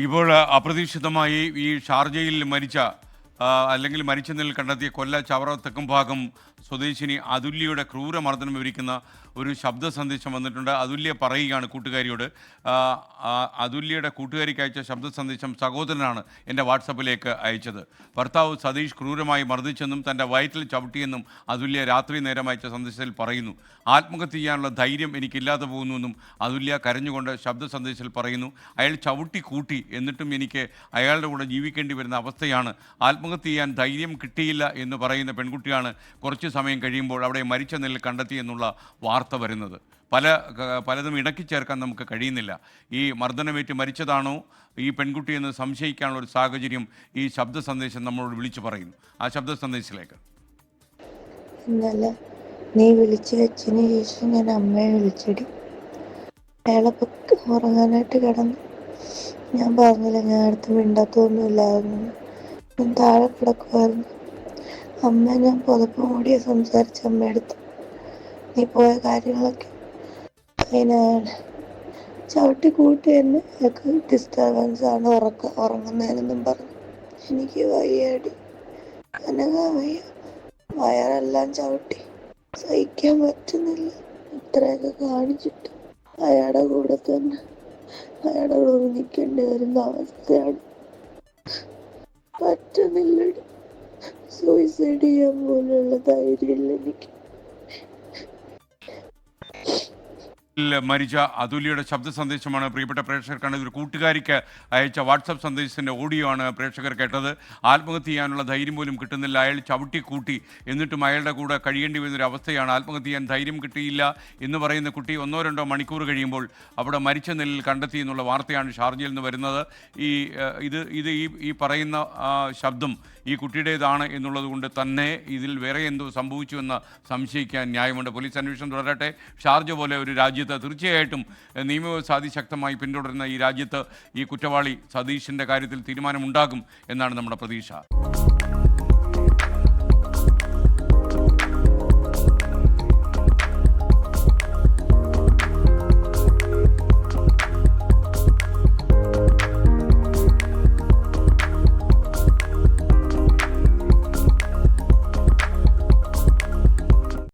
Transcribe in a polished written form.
ഇപ്പോൾ അപ്രതീക്ഷിതമായി ഈ ഷാർജയിൽ മരിച്ച അല്ലെങ്കിൽ മരിച്ച നിലയിൽ കണ്ടെത്തിയ കൊല്ല ചവറ തെക്കുംഭാഗം സ്വദേശിനി അതുല്യയുടെ ക്രൂരമർദ്ദനം വിവരിക്കുന്ന ഒരു ശബ്ദ സന്ദേശം വന്നിട്ടുണ്ട്. അതുല്യ പറയുകയാണ് കൂട്ടുകാരിയോട്. അതുല്യയുടെ കൂട്ടുകാരിക്ക് അയച്ച ശബ്ദ സന്ദേശം സഹോദരനാണ് എൻ്റെ വാട്സപ്പിലേക്ക് അയച്ചത്. ഭർത്താവ് സതീഷ് ക്രൂരമായി മർദ്ദിച്ചെന്നും തൻ്റെ വയറ്റിൽ ചവിട്ടിയെന്നും അതുല്യ രാത്രി നേരം അയച്ച സന്ദേശത്തിൽ പറയുന്നു. ആത്മഹത്യ ചെയ്യാനുള്ള ധൈര്യം എനിക്കില്ലാതെ പോകുന്നുവെന്നും അതുല്യ കരഞ്ഞുകൊണ്ട് ശബ്ദ സന്ദേശത്തിൽ പറയുന്നു. അയാൾ ചവിട്ടി കൂട്ടി, എന്നിട്ടും എനിക്ക് അയാളുടെ കൂടെ ജീവിക്കേണ്ടി വരുന്ന അവസ്ഥയാണ്. ആത്മഹത്യ ചെയ്യാൻ ധൈര്യം കിട്ടിയില്ല എന്ന് പറയുന്ന പെൺകുട്ടിയാണ് കുറച്ച് സമയം കഴിയുമ്പോൾ അവിടെ മരിച്ച നിലയിൽ കണ്ടെത്തിയെന്നുള്ള വാർത്ത വരുന്നത്. പലതും ഇണക്കി ചേർക്കാൻ നമുക്ക് കഴിയുന്നില്ല. ഈ മർദ്ദനമേറ്റ് മരിച്ചതാണോ ഈ പെൺകുട്ടി എന്ന് സംശയിക്കാനുള്ള ഒരു സാഹചര്യം ഈ ശബ്ദ സന്ദേശം നമ്മളോട് വിളിച്ചു പറയുന്നു. ആ ശബ്ദ സന്ദേശത്തിലേക്ക്. ഇന്നലെ നീ വിളിച്ചു വെച്ചതിന് ശേഷം ഞാൻ അമ്മയെ വിളിച്ചിടി. അയാളെ ഉറങ്ങാനായിട്ട് കിടന്നു. ഞാൻ പറഞ്ഞില്ല, ഞാൻ അടുത്ത് മിണ്ടാത്തൊന്നുമില്ലായിരുന്നു. ഞാൻ താഴെ കിടക്കുമായിരുന്നു. അമ്മ ഞാൻ പുതപ്പ് മൂടിയ സംസാരിച്ച അമ്മയെടുത്ത് നീ പോയ കാര്യങ്ങളൊക്കെ. അതിനയാൾ ചവിട്ടി കൂട്ടി എന്നെ ഡിസ്റ്റർബൻസ് ആണ് ഉറങ്ങുന്നതിനെന്നും പറഞ്ഞു. എനിക്ക് വയ്യാടി, അനങ്ങാൻ വയ്യ, വയറെല്ലാം ചവിട്ടി സഹിക്കാൻ പറ്റുന്നില്ല. ഇത്രയൊക്കെ കാണിച്ചിട്ട് അയാളുടെ കൂടെ തന്നെ അയാളുടെ കൂടെ നിൽക്കേണ്ടി വരുന്ന അവസ്ഥയാണ്. പറ്റുന്നില്ലടി, സൂയിസൈഡ് ചെയ്യാൻ പോലുള്ള ധൈര്യമില്ല എനിക്ക്. മരിച്ച അതുല്യയുടെ ശബ്ദ സന്ദേശമാണ് പ്രിയപ്പെട്ട പ്രേക്ഷകർ കണ്ടത്. ഒരു കൂട്ടുകാരിക്ക് അയച്ച വാട്സപ്പ് സന്ദേശത്തിൻ്റെ ഓഡിയോ ആണ് പ്രേക്ഷകർ കേട്ടത്. ആത്മഹത്യ ചെയ്യാനുള്ള ധൈര്യം പോലും കിട്ടുന്നില്ല, അയാൾ ചവിട്ടി കൂട്ടി, എന്നിട്ടും അയാളുടെ കൂടെ കഴിയേണ്ടി വരുന്നൊരു അവസ്ഥയാണ്. ആത്മഹത്യ ചെയ്യാൻ ധൈര്യം കിട്ടിയില്ല എന്ന് പറയുന്ന കുട്ടി 1-2 മണിക്കൂർ കഴിയുമ്പോൾ അവിടെ മരിച്ച നിലയിൽ കണ്ടെത്തി എന്നുള്ള വാർത്തയാണ് ഷാർജയിൽ നിന്ന് വരുന്നത്. ഈ പറയുന്ന ശബ്ദം ഈ കുട്ടിയുടേതാണ് എന്നുള്ളത് കൊണ്ട് തന്നെ ഇതിൽ വേറെ എന്തോ സംഭവിച്ചുവെന്ന് സംശയിക്കാൻ ന്യായമുണ്ട്. പോലീസ് അന്വേഷണം തുടരട്ടെ. ഷാർജ പോലെ ഒരു രാജ്യത്ത് തീർച്ചയായിട്ടും നിയമവ്യവസ്ഥ അതിശക്തമായി പിന്തുടരുന്ന ഈ രാജ്യത്ത് ഈ കുറ്റവാളി സതീഷിൻ്റെ കാര്യത്തിൽ തീരുമാനമുണ്ടാകും എന്നാണ് നമ്മുടെ പ്രതീക്ഷ.